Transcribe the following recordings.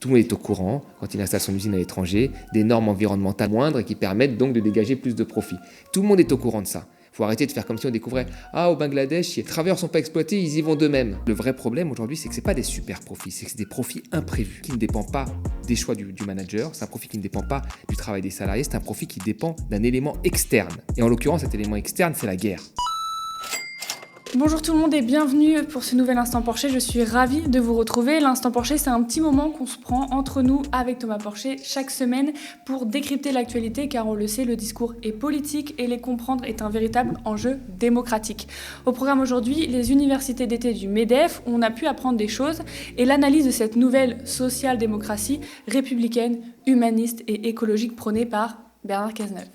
Tout le monde est au courant, quand il installe son usine à l'étranger, des normes environnementales moindres et qui permettent donc de dégager plus de profits. Tout le monde est au courant de ça. Il faut arrêter de faire comme si on découvrait « Ah, au Bangladesh, si les travailleurs ne sont pas exploités, ils y vont d'eux-mêmes ». Le vrai problème aujourd'hui, c'est que ce n'est pas des super profits, c'est que c'est des profits imprévus, qui ne dépendent pas des choix du manager, c'est un profit qui ne dépend pas du travail des salariés, c'est un profit qui dépend d'un élément externe. Et en l'occurrence, cet élément externe, c'est la guerre. Bonjour tout le monde et bienvenue pour ce nouvel Instant Porcher, je suis ravie de vous retrouver. L'Instant Porcher, c'est un petit moment qu'on se prend entre nous avec Thomas Porcher chaque semaine pour décrypter l'actualité car on le sait, le discours est politique et les comprendre est un véritable enjeu démocratique. Au programme aujourd'hui, les universités d'été du MEDEF où on a pu apprendre des choses et l'analyse de cette nouvelle social-démocratie républicaine, humaniste et écologique prônée par Bernard Cazeneuve.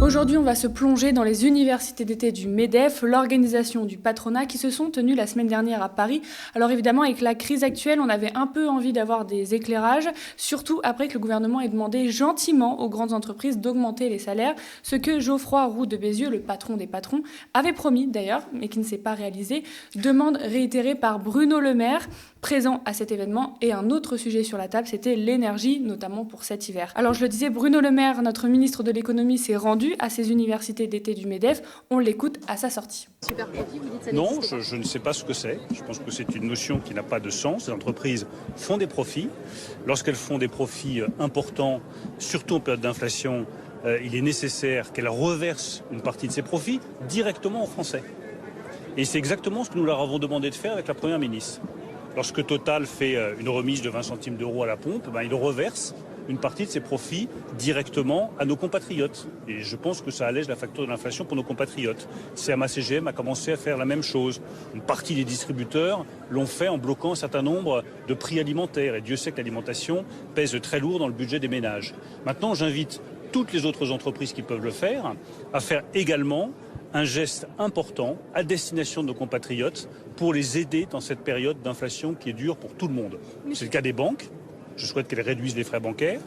Aujourd'hui, on va se plonger dans les universités d'été du MEDEF, l'organisation du patronat qui se sont tenues la semaine dernière à Paris. Alors évidemment, avec la crise actuelle, on avait un peu envie d'avoir des éclairages, surtout après que le gouvernement ait demandé gentiment aux grandes entreprises d'augmenter les salaires, ce que Geoffroy Roux de Bézieux, le patron des patrons, avait promis d'ailleurs, mais qui ne s'est pas réalisé. Demande réitérée par Bruno Le Maire, présent à cet événement. Et un autre sujet sur la table, c'était l'énergie, notamment pour cet hiver. Alors je le disais, Bruno Le Maire, notre ministre de l'économie, s'est rendu à ces universités d'été du MEDEF. On l'écoute à sa sortie. Super profit, vous dites ça Non, n'existe pas. je ne sais pas ce que c'est. Je pense que c'est une notion qui n'a pas de sens. Les entreprises font des profits. Lorsqu'elles font des profits importants, surtout en période d'inflation, il est nécessaire qu'elles reversent une partie de ces profits directement aux Français. Et c'est exactement ce que nous leur avons demandé de faire avec la Première ministre. Lorsque Total fait une remise de 20 centimes d'euros à la pompe, il reverse une partie de ses profits directement à nos compatriotes. Et je pense que ça allège la facture de l'inflation pour nos compatriotes. CMA-CGM a commencé à faire la même chose. Une partie des distributeurs l'ont fait en bloquant un certain nombre de prix alimentaires. Et Dieu sait que l'alimentation pèse très lourd dans le budget des ménages. Maintenant, j'invite toutes les autres entreprises qui peuvent le faire à faire également un geste important à destination de nos compatriotes pour les aider dans cette période d'inflation qui est dure pour tout le monde. C'est le cas des banques. Je souhaite qu'elles réduisent les frais bancaires.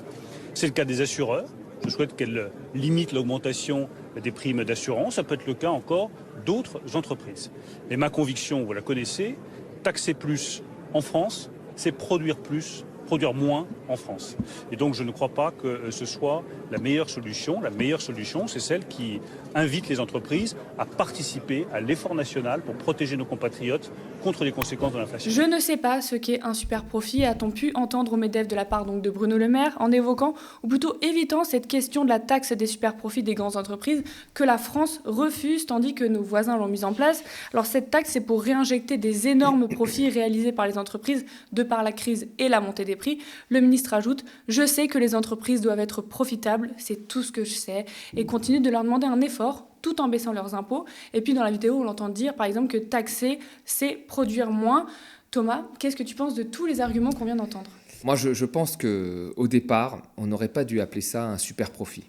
C'est le cas des assureurs. Je souhaite qu'elles limitent l'augmentation des primes d'assurance. Ça peut être le cas encore d'autres entreprises. Et ma conviction, vous la connaissez, taxer plus en France, c'est produire plus, produire moins en France. Et donc je ne crois pas que ce soit la meilleure solution. La meilleure solution, c'est celle qui invite les entreprises à participer à l'effort national pour protéger nos compatriotes contre les conséquences de l'inflation. Je ne sais pas ce qu'est un super profit, a-t-on pu entendre au MEDEF de la part donc de Bruno Le Maire en évoquant, ou plutôt évitant cette question de la taxe des super profits des grandes entreprises que la France refuse tandis que nos voisins l'ont mise en place. Alors cette taxe, c'est pour réinjecter des énormes profits réalisés par les entreprises de par la crise et la montée des prix. Le ministre ajoute « Je sais que les entreprises doivent être profitables, c'est tout ce que je sais » et continue de leur demander un effort tout en baissant leurs impôts. Et puis dans la vidéo, on l'entend dire par exemple que taxer, c'est produire moins. Thomas, qu'est-ce que tu penses de tous les arguments qu'on vient d'entendre ? Moi, je pense qu'au départ, on n'aurait pas dû appeler ça un super profit.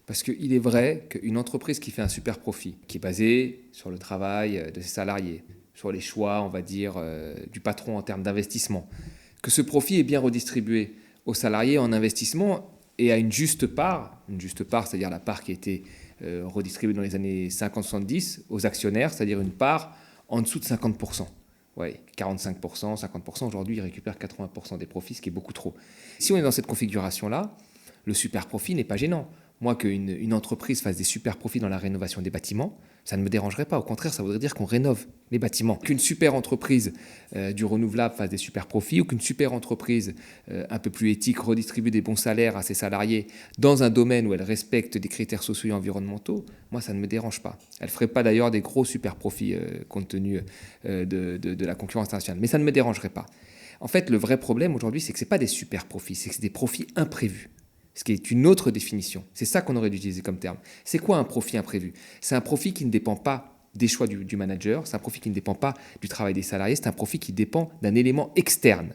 Parce qu'il est vrai qu'une entreprise qui fait un super profit, qui est basée sur le travail de ses salariés, sur les choix, on va dire, du patron en termes d'investissement, que ce profit est bien redistribué aux salariés en investissement et à une juste part, c'est-à-dire la part qui a été redistribuée dans les années 50-70 aux actionnaires, c'est-à-dire une part en dessous de 50%. Ouais, 45%, 50%, aujourd'hui ils récupèrent 80% des profits, ce qui est beaucoup trop. Si on est dans cette configuration-là, le super profit n'est pas gênant. Moi, qu'une entreprise fasse des super profits dans la rénovation des bâtiments, ça ne me dérangerait pas. Au contraire, ça voudrait dire qu'on rénove les bâtiments. Qu'une super entreprise du renouvelable fasse des super profits ou qu'une super entreprise un peu plus éthique redistribue des bons salaires à ses salariés dans un domaine où elle respecte des critères sociaux et environnementaux, moi, ça ne me dérange pas. Elle ne ferait pas d'ailleurs des gros super profits compte tenu de la concurrence internationale. Mais ça ne me dérangerait pas. En fait, le vrai problème aujourd'hui, c'est que ce n'est pas des super profits, c'est que c'est des profits imprévus. Ce qui est une autre définition. C'est ça qu'on aurait dû utiliser comme terme. C'est quoi un profit imprévu ? C'est un profit qui ne dépend pas des choix du manager, c'est un profit qui ne dépend pas du travail des salariés, c'est un profit qui dépend d'un élément externe.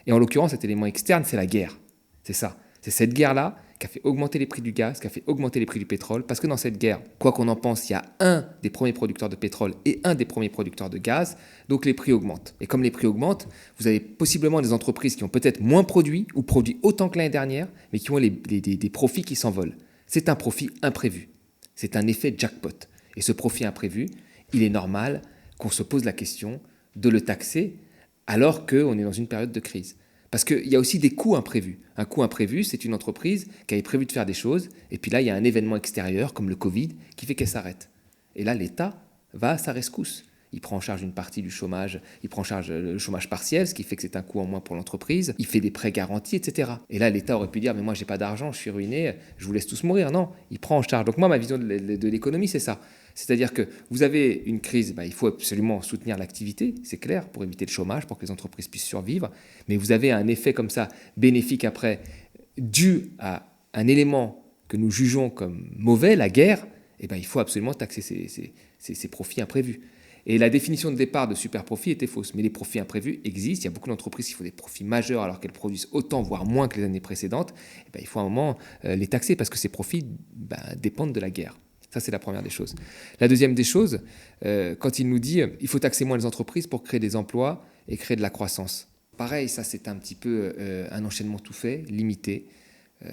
Et en l'occurrence, cet élément externe, c'est la guerre. C'est ça. C'est cette guerre-là qui a fait augmenter les prix du gaz, qui a fait augmenter les prix du pétrole, parce que dans cette guerre, quoi qu'on en pense, il y a un des premiers producteurs de pétrole et un des premiers producteurs de gaz, donc les prix augmentent. Et comme les prix augmentent, vous avez possiblement des entreprises qui ont peut-être moins produit ou produit autant que l'année dernière, mais qui ont des profits qui s'envolent. C'est un profit imprévu. C'est un effet jackpot. Et ce profit imprévu, il est normal qu'on se pose la question de le taxer alors qu'on est dans une période de crise. Parce qu'il y a aussi des coûts imprévus. Un coût imprévu, c'est une entreprise qui avait prévu de faire des choses, et puis là, il y a un événement extérieur, comme le Covid, qui fait qu'elle s'arrête. Et là, l'État va à sa rescousse. Il prend en charge une partie du chômage, il prend en charge le chômage partiel, ce qui fait que c'est un coût en moins pour l'entreprise, il fait des prêts garantis, etc. Et là, l'État aurait pu dire, mais moi, j'ai pas d'argent, je suis ruiné, je vous laisse tous mourir. Non, il prend en charge. Donc moi, ma vision de l'économie, c'est ça. C'est-à-dire que vous avez une crise, il faut absolument soutenir l'activité, c'est clair, pour éviter le chômage, pour que les entreprises puissent survivre, mais vous avez un effet comme ça, bénéfique après, dû à un élément que nous jugeons comme mauvais, la guerre, il faut absolument taxer ces profits imprévus. Et la définition de départ de super profit était fausse. Mais les profits imprévus existent. Il y a beaucoup d'entreprises qui font des profits majeurs alors qu'elles produisent autant, voire moins que les années précédentes. Il faut à un moment les taxer parce que ces profits dépendent de la guerre. Ça, c'est la première des choses. La deuxième des choses, quand il nous dit il faut taxer moins les entreprises pour créer des emplois et créer de la croissance. Pareil, ça, c'est un petit peu un enchaînement tout fait, limité,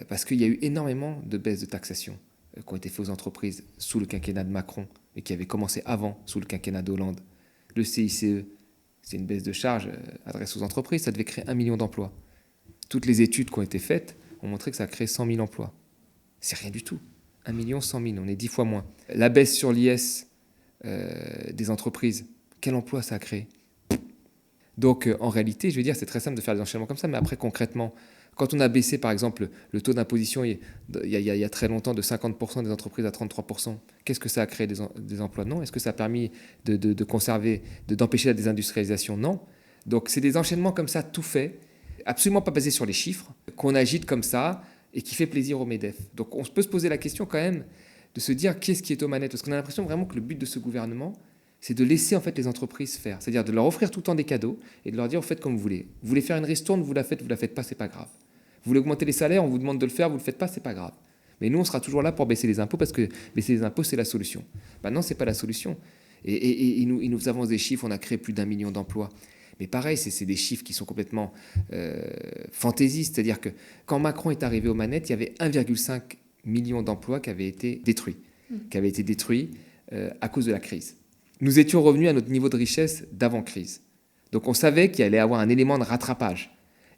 parce qu'il y a eu énormément de baisses de taxation qui ont été faites aux entreprises sous le quinquennat de Macron et qui avaient commencé avant, sous le quinquennat d'Hollande. Le CICE, c'est une baisse de charge adressée aux entreprises, ça devait créer 1 million d'emplois. Toutes les études qui ont été faites ont montré que ça a créé 100 000 emplois. C'est rien du tout. 1 million 100 000, on est 10 fois moins. La baisse sur l'IS des entreprises, quel emploi ça a créé ? Donc en réalité, je veux dire, c'est très simple de faire des enchaînements comme ça, mais après concrètement, quand on a baissé par exemple le taux d'imposition il y a très longtemps de 50% des entreprises à 33%, qu'est-ce que ça a créé des emplois ? Non. Est-ce que ça a permis de conserver, d'empêcher la désindustrialisation ? Non. Donc c'est des enchaînements comme ça, tout fait, absolument pas basés sur les chiffres, qu'on agite comme ça et qui fait plaisir au MEDEF. Donc on peut se poser la question quand même de se dire qui est aux manettes, parce qu'on a l'impression vraiment que le but de ce gouvernement, c'est de laisser en fait les entreprises faire, c'est-à-dire de leur offrir tout le temps des cadeaux et de leur dire faites comme vous voulez. Vous voulez faire une ristourne, vous la faites pas, c'est pas grave. Vous voulez augmenter les salaires, on vous demande de le faire, vous le faites pas, c'est pas grave. Mais nous, on sera toujours là pour baisser les impôts parce que baisser les impôts, c'est la solution. Non, c'est pas la solution. Et nous avons des chiffres, on a créé plus d'1 million d'emplois. Mais pareil, c'est des chiffres qui sont complètement fantaisistes, c'est-à-dire que quand Macron est arrivé aux manettes, il y avait 1,5 million d'emplois qui avaient été détruits, à cause de la crise. Nous étions revenus à notre niveau de richesse d'avant-crise. Donc on savait qu'il allait y avoir un élément de rattrapage.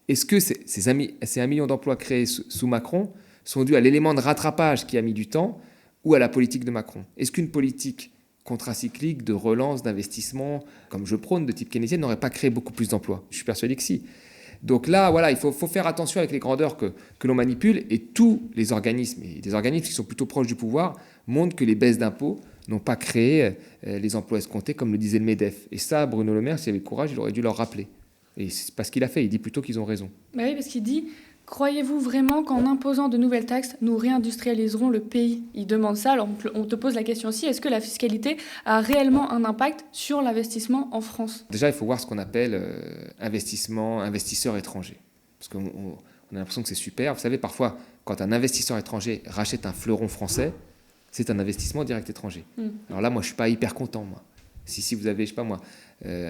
Est-ce que ces 1 million d'emplois créés sous Macron sont dus à l'élément de rattrapage qui a mis du temps ou à la politique de Macron ? Est-ce qu'une politique contracyclique de relance, d'investissement, comme je prône, de type keynésienne, n'aurait pas créé beaucoup plus d'emplois ? Je suis persuadé que si. Donc là, voilà, il faut faire attention avec les grandeurs que l'on manipule, et tous les organismes, et des organismes qui sont plutôt proches du pouvoir, montrent que les baisses d'impôts n'ont pas créé les emplois escomptés, comme le disait le MEDEF. Et ça, Bruno Le Maire, s'il avait le courage, il aurait dû leur rappeler. Et c'est pas ce qu'il a fait, il dit plutôt qu'ils ont raison. Oui, parce qu'il dit « Croyez-vous vraiment qu'en imposant de nouvelles taxes, nous réindustrialiserons le pays ?» Il demande ça, alors on te pose la question aussi, est-ce que la fiscalité a réellement un impact sur l'investissement en France ? Déjà, il faut voir ce qu'on appelle investisseurs étrangers. Parce qu'on a l'impression que c'est super. Vous savez, parfois, quand un investisseur étranger rachète un fleuron français, c'est un investissement direct étranger. Alors là, moi, je ne suis pas hyper content, moi. Si vous avez, je ne sais pas moi,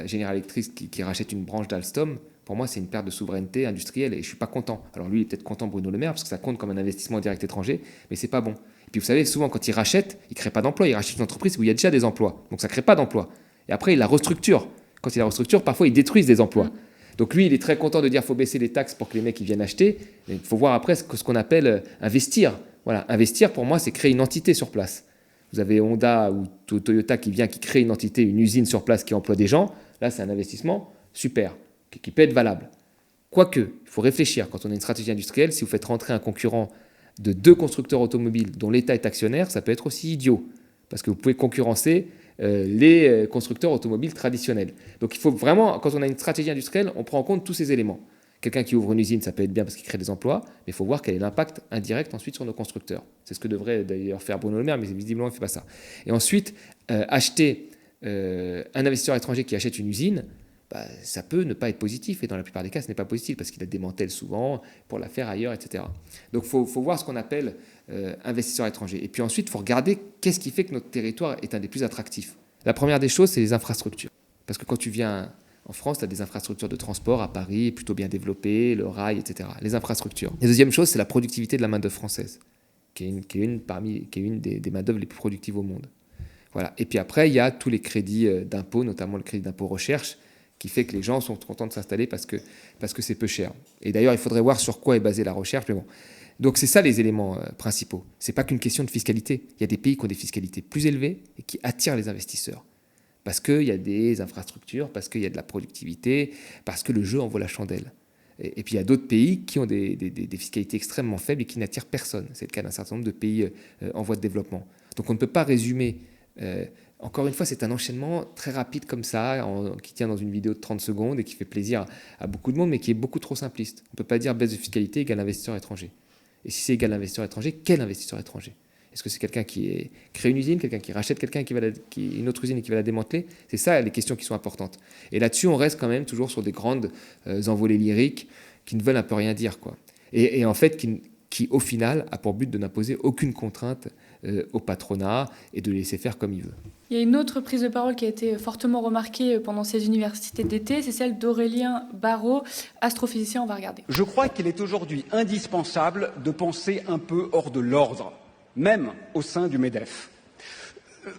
General Electric qui rachète une branche d'Alstom, pour moi, c'est une perte de souveraineté industrielle et je ne suis pas content. Alors lui, il est peut-être content, Bruno Le Maire, parce que ça compte comme un investissement direct étranger, mais ce n'est pas bon. Et puis vous savez, souvent, quand il rachète, il ne crée pas d'emploi. Il rachète une entreprise où il y a déjà des emplois. Donc ça ne crée pas d'emplois. Et après, il la restructure. Quand il la restructure, parfois, ils détruisent des emplois. Donc lui, il est très content de dire qu'il faut baisser les taxes pour que les mecs ils viennent acheter. Mais il faut voir après ce qu'on appelle investir. Voilà, investir, pour moi, c'est créer une entité sur place. Vous avez Honda ou Toyota qui crée une entité, une usine sur place qui emploie des gens. Là, c'est un investissement super, qui peut être valable. Quoique, il faut réfléchir, quand on a une stratégie industrielle, si vous faites rentrer un concurrent de 2 constructeurs automobiles dont l'État est actionnaire, ça peut être aussi idiot, parce que vous pouvez concurrencer les constructeurs automobiles traditionnels. Donc il faut vraiment, quand on a une stratégie industrielle, on prend en compte tous ces éléments. Quelqu'un qui ouvre une usine, ça peut être bien parce qu'il crée des emplois, mais il faut voir quel est l'impact indirect ensuite sur nos constructeurs. C'est ce que devrait d'ailleurs faire Bruno Le Maire, mais visiblement il ne fait pas ça. Et ensuite, acheter un investisseur étranger qui achète une usine, ça peut ne pas être positif, et dans la plupart des cas, ce n'est pas positif, parce qu'il la démantèle souvent pour la faire ailleurs, etc. Donc il faut voir ce qu'on appelle investisseur étranger. Et puis ensuite, il faut regarder qu'est-ce qui fait que notre territoire est un des plus attractifs. La première des choses, c'est les infrastructures. Parce que quand tu viens en France, tu as des infrastructures de transport à Paris, plutôt bien développées, le rail, etc. Les infrastructures. La deuxième chose, c'est la productivité de la main-d'œuvre française, qui est une des main-d'œuvre les plus productives au monde. Voilà. Et puis après, il y a tous les crédits d'impôt, notamment le crédit d'impôt recherche, qui fait que les gens sont contents de s'installer parce que c'est peu cher. Et d'ailleurs, il faudrait voir sur quoi est basée la recherche, mais bon. Donc c'est ça les éléments principaux. C'est pas qu'une question de fiscalité. Il y a des pays qui ont des fiscalités plus élevées et qui attirent les investisseurs. Parce qu'il y a des infrastructures, parce qu'il y a de la productivité, parce que le jeu en vaut la chandelle. Et puis il y a d'autres pays qui ont des fiscalités extrêmement faibles et qui n'attirent personne. C'est le cas d'un certain nombre de pays en voie de développement. Donc on ne peut pas résumer. Encore une fois, c'est un enchaînement très rapide comme ça, qui tient dans une vidéo de 30 secondes et qui fait plaisir à beaucoup de monde, mais qui est beaucoup trop simpliste. On ne peut pas dire baisse de fiscalité égale investisseur étranger. Et si c'est égal investisseur étranger, quel investisseur étranger ? Est-ce que c'est quelqu'un qui crée une usine, quelqu'un qui rachète quelqu'un une autre usine et qui va la démanteler ? C'est ça les questions qui sont importantes. Et là-dessus, on reste quand même toujours sur des grandes envolées lyriques qui ne veulent un peu rien dire, quoi. Et en fait, qui au final a pour but de n'imposer aucune contrainte au patronat et de le laisser faire comme il veut. Il y a une autre prise de parole qui a été fortement remarquée pendant ces universités d'été, c'est celle d'Aurélien Barraud, astrophysicien. On va regarder. Je crois qu'il est aujourd'hui indispensable de penser un peu hors de l'ordre, même au sein du MEDEF.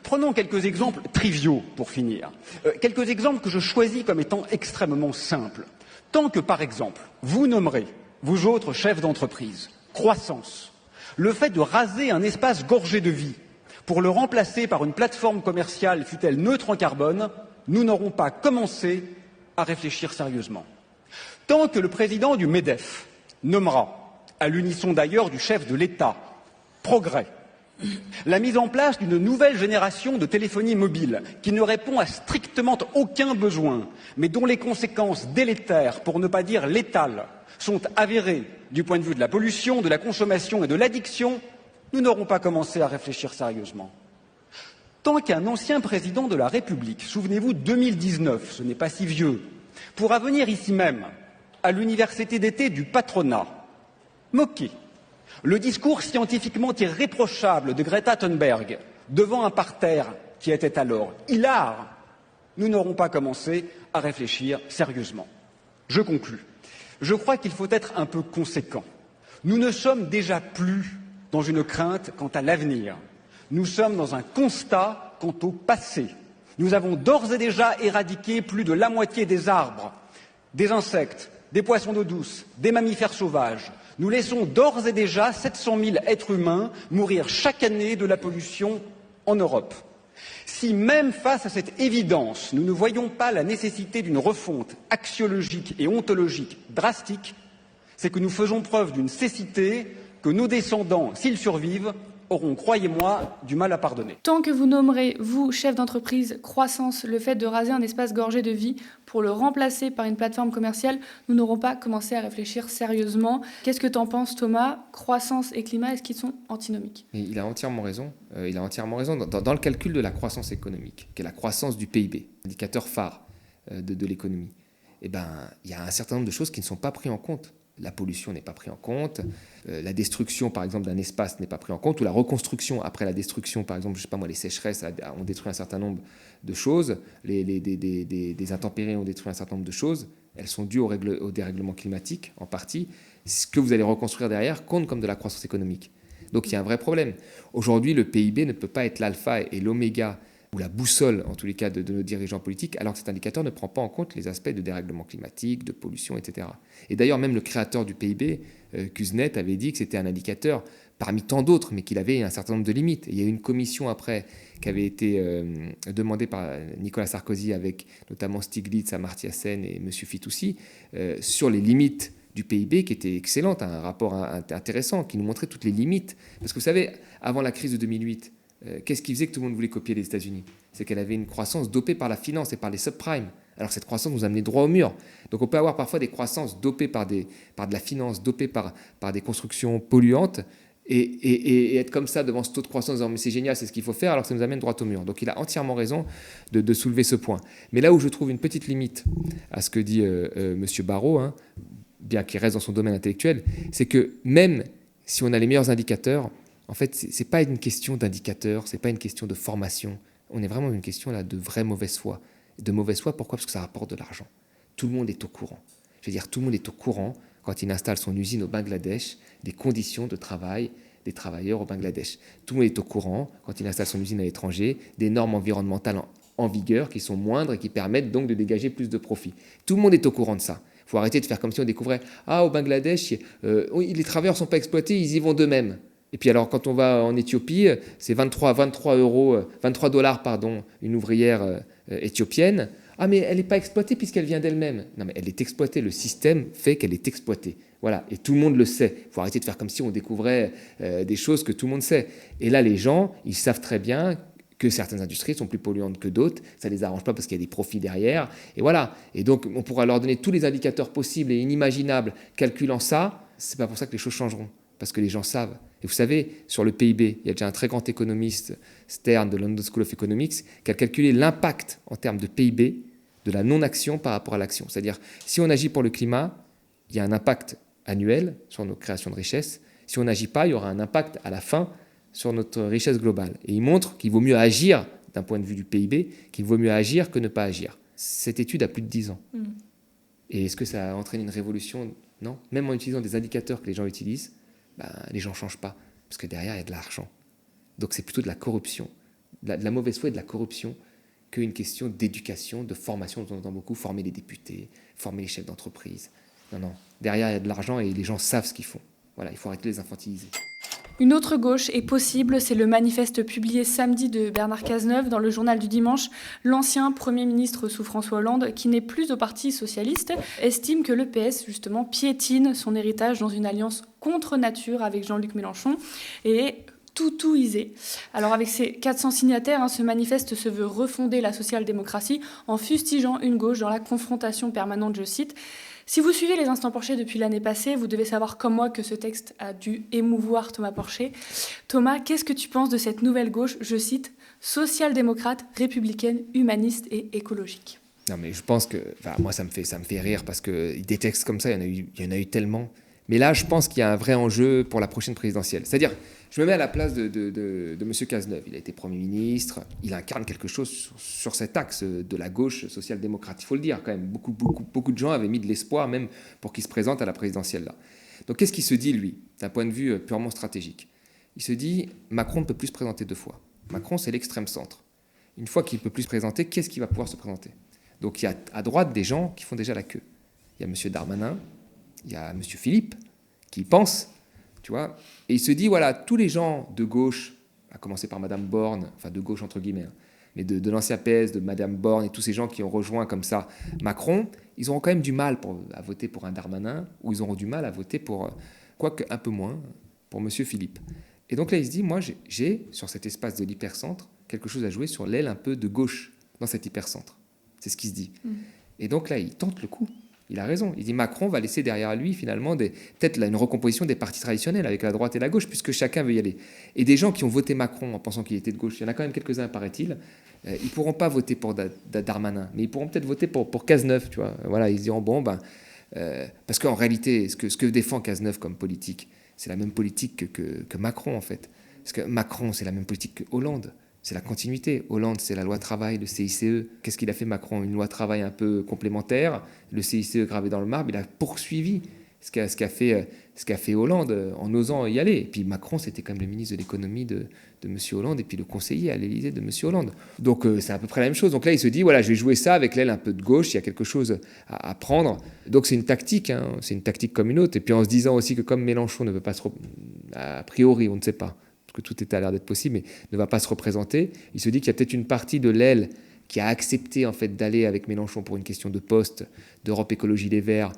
Prenons quelques exemples triviaux pour finir. Quelques exemples que je choisis comme étant extrêmement simples. Tant que, par exemple, vous nommerez, vous autres chefs d'entreprise, croissance, le fait de raser un espace gorgé de vie pour le remplacer par une plateforme commerciale, fût-elle neutre en carbone, nous n'aurons pas commencé à réfléchir sérieusement. Tant que le président du MEDEF nommera, à l'unisson d'ailleurs du chef de l'État, progrès, la mise en place d'une nouvelle génération de téléphonie mobile qui ne répond à strictement aucun besoin, mais dont les conséquences délétères, pour ne pas dire létales, sont avérées du point de vue de la pollution, de la consommation et de l'addiction, nous n'aurons pas commencé à réfléchir sérieusement. Tant qu'un ancien président de la République, souvenez-vous 2019, ce n'est pas si vieux, pourra venir ici même, à l'université d'été du patronat, moquer le discours scientifiquement irréprochable de Greta Thunberg devant un parterre qui était alors hilar, nous n'aurons pas commencé à réfléchir sérieusement. Je conclus. Je crois qu'il faut être un peu conséquent. Nous ne sommes déjà plus dans une crainte quant à l'avenir. Nous sommes dans un constat quant au passé. Nous avons d'ores et déjà éradiqué plus de la moitié des arbres, des insectes, des poissons d'eau douce, des mammifères sauvages. Nous laissons d'ores et déjà 700 000 êtres humains mourir chaque année de la pollution en Europe. Si même face à cette évidence, nous ne voyons pas la nécessité d'une refonte axiologique et ontologique drastique, c'est que nous faisons preuve d'une cécité que nos descendants, s'ils survivent, auront, croyez-moi, du mal à pardonner. Tant que vous nommerez, vous, chef d'entreprise, croissance, le fait de raser un espace gorgé de vie pour le remplacer par une plateforme commerciale, nous n'aurons pas commencé à réfléchir sérieusement. Qu'est-ce que tu en penses, Thomas ? Croissance et climat, est-ce qu'ils sont antinomiques ? Et il a entièrement raison. Dans le calcul de la croissance économique, qui est la croissance du PIB, indicateur phare de l'économie. Il y a un certain nombre de choses qui ne sont pas prises en compte. La pollution n'est pas prise en compte, la destruction, par exemple, d'un espace n'est pas prise en compte, ou la reconstruction après la destruction, par exemple, les sécheresses ont détruit un certain nombre de choses, des intempéries ont détruit un certain nombre de choses, elles sont dues au dérèglement climatique, en partie. Ce que vous allez reconstruire derrière compte comme de la croissance économique. Donc il y a un vrai problème. Aujourd'hui, le PIB ne peut pas être l'alpha et l'oméga, ou la boussole, en tous les cas, de nos dirigeants politiques, alors que cet indicateur ne prend pas en compte les aspects de dérèglement climatique, de pollution, etc. Et d'ailleurs, même le créateur du PIB, Kuznets, avait dit que c'était un indicateur parmi tant d'autres, mais qu'il avait un certain nombre de limites. Et il y a eu une commission après qui avait été demandée par Nicolas Sarkozy, avec notamment Stiglitz, Amartya Sen et M. Fitoussi, sur les limites du PIB, qui était excellente, un rapport intéressant, qui nous montrait toutes les limites. Parce que vous savez, avant la crise de 2008, qu'est-ce qui faisait que tout le monde voulait copier les États-Unis ? C'est qu'elle avait une croissance dopée par la finance et par les subprimes. Alors cette croissance nous amenait droit au mur. Donc on peut avoir parfois des croissances dopées par de la finance, dopées par des constructions polluantes, et être comme ça devant ce taux de croissance, disant mais c'est génial, c'est ce qu'il faut faire, alors que ça nous amène droit au mur. Donc il a entièrement raison de soulever ce point. Mais là où je trouve une petite limite à ce que dit M. Barraud, bien qu'il reste dans son domaine intellectuel, c'est que même si on a les meilleurs indicateurs, en fait, ce n'est pas une question d'indicateur, ce n'est pas une question de formation. On est vraiment dans une question là, de vraie mauvaise foi. De mauvaise foi, pourquoi ? Parce que ça rapporte de l'argent. Tout le monde est au courant. Je veux dire, tout le monde est au courant, quand il installe son usine au Bangladesh, des conditions de travail des travailleurs au Bangladesh. Tout le monde est au courant, quand il installe son usine à l'étranger, des normes environnementales en vigueur, qui sont moindres et qui permettent donc de dégager plus de profits. Tout le monde est au courant de ça. Il faut arrêter de faire comme si on découvrait « Ah, au Bangladesh, les travailleurs ne sont pas exploités, ils y vont d'eux-mêmes ». Et puis alors, quand on va en Éthiopie, c'est 23 $, une ouvrière éthiopienne. Ah, mais elle n'est pas exploitée puisqu'elle vient d'elle-même. Non, mais elle est exploitée. Le système fait qu'elle est exploitée. Voilà. Et tout le monde le sait. Il faut arrêter de faire comme si on découvrait des choses que tout le monde sait. Et là, les gens, ils savent très bien que certaines industries sont plus polluantes que d'autres. Ça ne les arrange pas parce qu'il y a des profits derrière. Et voilà. Et donc, on pourra leur donner tous les indicateurs possibles et inimaginables. Calculant ça, ce n'est pas pour ça que les choses changeront. Parce que les gens savent. Et vous savez, sur le PIB, il y a déjà un très grand économiste, Stern, de London School of Economics, qui a calculé l'impact en termes de PIB de la non-action par rapport à l'action. C'est-à-dire, si on agit pour le climat, il y a un impact annuel sur nos créations de richesses. Si on n'agit pas, il y aura un impact à la fin sur notre richesse globale. Et il montre qu'il vaut mieux agir, d'un point de vue du PIB, qu'il vaut mieux agir que ne pas agir. Cette étude a plus de 10 ans. Et est-ce que ça a entraîné une révolution ? Non. Même en utilisant des indicateurs que les gens utilisent, les gens ne changent pas. Parce que derrière, il y a de l'argent. Donc c'est plutôt de la corruption, de la mauvaise foi et de la corruption, qu'une question d'éducation, de formation, dont on entend beaucoup, former les députés, former les chefs d'entreprise. Non. Derrière, il y a de l'argent et les gens savent ce qu'ils font. Voilà, il faut arrêter de les infantiliser. Une autre gauche est possible, c'est le manifeste publié samedi de Bernard Cazeneuve dans le journal du dimanche. L'ancien Premier ministre sous François Hollande, qui n'est plus au Parti socialiste, estime que le PS, justement, piétine son héritage dans une alliance contre nature avec Jean-Luc Mélenchon et tout isé. Alors avec ses 400 signataires, ce manifeste se veut refonder la social-démocratie en fustigeant une gauche dans la confrontation permanente, je cite. Si vous suivez les Instants Porcher depuis l'année passée, vous devez savoir comme moi que ce texte a dû émouvoir Thomas Porcher. Thomas, qu'est-ce que tu penses de cette nouvelle gauche, je cite, social-démocrate, républicaine, humaniste et écologique ? Non, mais je pense que... moi, ça me fait rire parce que des textes comme ça, il y en a eu tellement. Mais là, je pense qu'il y a un vrai enjeu pour la prochaine présidentielle. C'est-à-dire, je me mets à la place de M. Cazeneuve. Il a été Premier ministre, il incarne quelque chose sur cet axe de la gauche social-démocrate. Il faut le dire quand même. Beaucoup de gens avaient mis de l'espoir même pour qu'il se présente à la présidentielle là. Donc qu'est-ce qu'il se dit, lui, d'un point de vue purement stratégique ? Il se dit, Macron ne peut plus se présenter 2 fois. Macron, c'est l'extrême centre. Une fois qu'il ne peut plus se présenter, qu'est-ce qui va pouvoir se présenter ? Donc il y a à droite des gens qui font déjà la queue. Il y a M. Darmanin, il y a M. Philippe qui pense, tu vois, et il se dit, voilà, tous les gens de gauche, à commencer par Mme Borne, enfin de gauche entre guillemets, mais de l'ancien PS, de Mme Borne et tous ces gens qui ont rejoint comme ça Macron, ils auront quand même du mal à voter pour un Darmanin, ou ils auront du mal à voter pour, quoique un peu moins, pour M. Philippe. Et donc là, il se dit, moi, j'ai sur cet espace de l'hypercentre, quelque chose à jouer sur l'aile un peu de gauche dans cet hypercentre. C'est ce qu'il se dit. Et donc là, il tente le coup. Il a raison. Il dit Macron va laisser derrière lui finalement peut-être une recomposition des partis traditionnels avec la droite et la gauche, puisque chacun veut y aller. Et des gens qui ont voté Macron en pensant qu'il était de gauche, il y en a quand même quelques-uns, paraît-il, ils ne pourront pas voter pour Darmanin, mais ils pourront peut-être voter pour Cazeneuve. Tu vois. Voilà, ils se diront, parce qu'en réalité, ce que défend Cazeneuve comme politique, c'est la même politique que Macron en fait. Parce que Macron, c'est la même politique que Hollande. C'est la continuité. Hollande, c'est la loi travail, le CICE. Qu'est-ce qu'il a fait Macron ? Une loi travail un peu complémentaire. Le CICE gravé dans le marbre, il a poursuivi ce qu'a fait Hollande en osant y aller. Et puis Macron, c'était quand même le ministre de l'économie de M. Hollande et puis le conseiller à l'Élysée de M. Hollande. Donc c'est à peu près la même chose. Donc là, il se dit, voilà, je vais jouer ça avec l'aile un peu de gauche, il y a quelque chose à prendre. Donc c'est une tactique, c'est une tactique comme une autre. Et puis en se disant aussi que comme Mélenchon ne veut pas a priori, on ne sait pas, parce que tout est à l'air d'être possible, mais ne va pas se représenter, il se dit qu'il y a peut-être une partie de l'aile qui a accepté en fait d'aller avec Mélenchon pour une question de poste, d'Europe Écologie Les Verts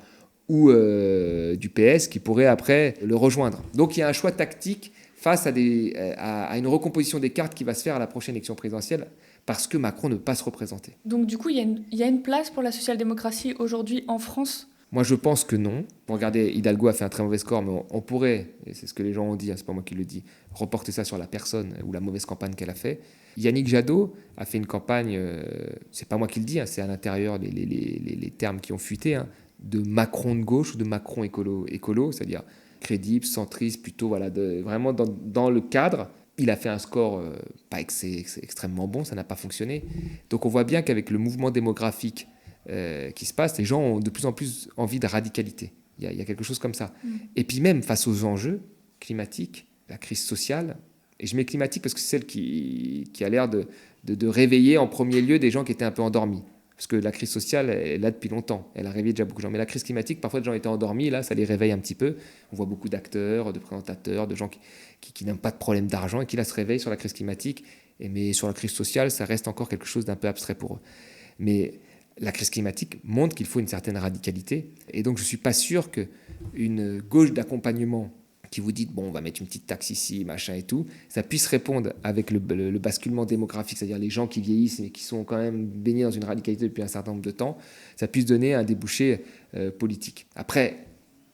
ou du PS qui pourrait après le rejoindre. Donc il y a un choix tactique face à une recomposition des cartes qui va se faire à la prochaine élection présidentielle parce que Macron ne peut pas se représenter. Donc du coup, il y a une place pour la social-démocratie aujourd'hui en France ? Moi, je pense que non. Regardez, Hidalgo a fait un très mauvais score, mais on pourrait, et c'est ce que les gens ont dit, c'est pas moi qui le dis, reporter ça sur la personne ou la mauvaise campagne qu'elle a fait. Yannick Jadot a fait une campagne, c'est pas moi qui le dis, c'est à l'intérieur les termes qui ont fuité, de Macron de gauche ou de Macron écolo, c'est-à-dire crédible, centriste, plutôt vraiment dans le cadre. Il a fait un score pas extrêmement bon, ça n'a pas fonctionné. Donc on voit bien qu'avec le mouvement démographique qui se passe, les gens ont de plus en plus envie de radicalité. Il y a quelque chose comme ça. Et puis même face aux enjeux climatiques, la crise sociale, et je mets climatique parce que c'est celle qui a l'air de réveiller en premier lieu des gens qui étaient un peu endormis. Parce que la crise sociale est là depuis longtemps, elle a réveillé déjà beaucoup de gens. Mais la crise climatique, parfois les gens étaient endormis, là ça les réveille un petit peu. On voit beaucoup d'acteurs, de présentateurs, de gens qui n'ont pas de problème d'argent et qui là se réveillent sur la crise climatique. Mais sur la crise sociale, ça reste encore quelque chose d'un peu abstrait pour eux. Mais la crise climatique montre qu'il faut une certaine radicalité. Et donc je ne suis pas sûr qu'une gauche d'accompagnement qui vous dit bon, on va mettre une petite taxe ici, machin et tout, ça puisse répondre avec le basculement démographique, c'est-à-dire les gens qui vieillissent et qui sont quand même baignés dans une radicalité depuis un certain nombre de temps, ça puisse donner un débouché politique. Après,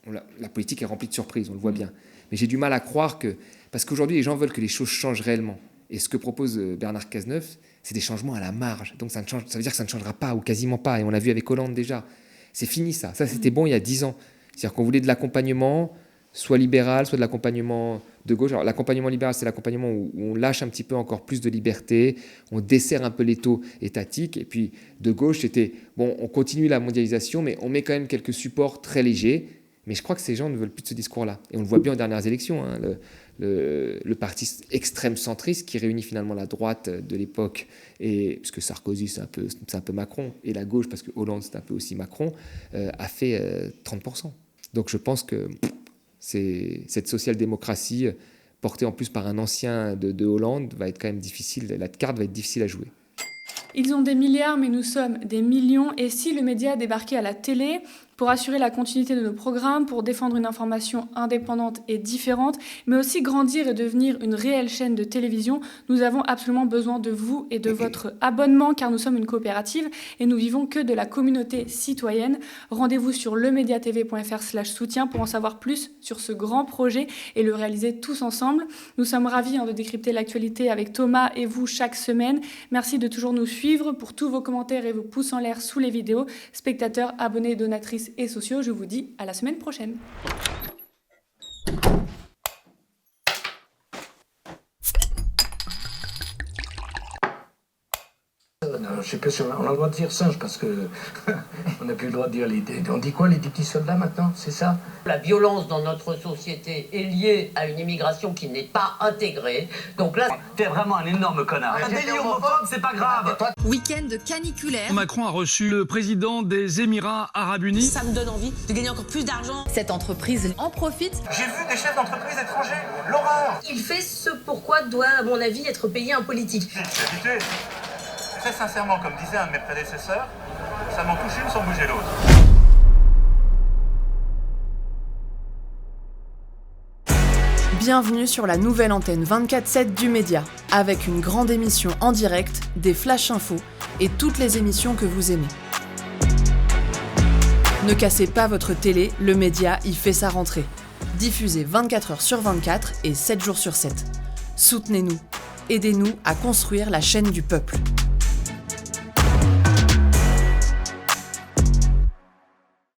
la politique est remplie de surprises, on le voit bien. Mais j'ai du mal à croire que... Parce qu'aujourd'hui, les gens veulent que les choses changent réellement. Et ce que propose Bernard Cazeneuve, c'est des changements à la marge. Donc ça veut dire que ça ne changera pas ou quasiment pas. Et on l'a vu avec Hollande déjà. C'est fini ça. Ça, c'était bon il y a 10 ans. C'est-à-dire qu'on voulait de l'accompagnement, soit libéral, soit de l'accompagnement de gauche. Alors l'accompagnement libéral, c'est l'accompagnement où on lâche un petit peu encore plus de liberté, on desserre un peu l'étau étatique. Et puis de gauche, c'était, bon, on continue la mondialisation, mais on met quand même quelques supports très légers. Mais je crois que ces gens ne veulent plus de ce discours-là. Et on le voit bien aux dernières élections. Hein, le parti extrême centriste qui réunit finalement la droite de l'époque, et, parce que Sarkozy, c'est un peu Macron, et la gauche, parce que Hollande, c'est un peu aussi Macron, a fait 30%. Donc je pense que cette social-démocratie, portée en plus par un ancien de Hollande, va être quand même difficile, la carte va être difficile à jouer. Ils ont des milliards, mais nous sommes des millions. Et si le média débarquait à la télé pour assurer la continuité de nos programmes, pour défendre une information indépendante et différente, mais aussi grandir et devenir une réelle chaîne de télévision, nous avons absolument besoin de vous et de votre abonnement, car nous sommes une coopérative et nous vivons que de la communauté citoyenne. Rendez-vous sur lemediatv.fr/soutien pour en savoir plus sur ce grand projet et le réaliser tous ensemble. Nous sommes ravis de décrypter l'actualité avec Thomas et vous chaque semaine. Merci de toujours nous suivre pour tous vos commentaires et vos pouces en l'air sous les vidéos. Spectateurs, abonnés, donatrices et sociaux, je vous dis à la semaine prochaine. Je sais pas si on a le droit de dire singe parce que on n'a plus le droit de dire on dit quoi les petits soldats maintenant, c'est ça? La violence dans notre société est liée à une immigration qui n'est pas intégrée. Donc là, t'es vraiment un énorme connard. Un délit homophobe, c'est pas grave. Week-end caniculaire. Macron a reçu le président des Émirats Arabes Unis. Ça me donne envie de gagner encore plus d'argent. Cette entreprise en profite. J'ai vu des chefs d'entreprise étrangers. L'horreur. Il fait ce pourquoi doit, à mon avis, être payé un politique. Je suis habitué. Très sincèrement, comme disait un de mes prédécesseurs, ça m'en touche une sans bouger l'autre. Bienvenue sur la nouvelle antenne 24/7 du Média, avec une grande émission en direct, des flash infos et toutes les émissions que vous aimez. Ne cassez pas votre télé, le Média y fait sa rentrée. Diffusé 24 heures sur 24 et 7 jours sur 7. Soutenez-nous. Aidez-nous à construire la chaîne du peuple.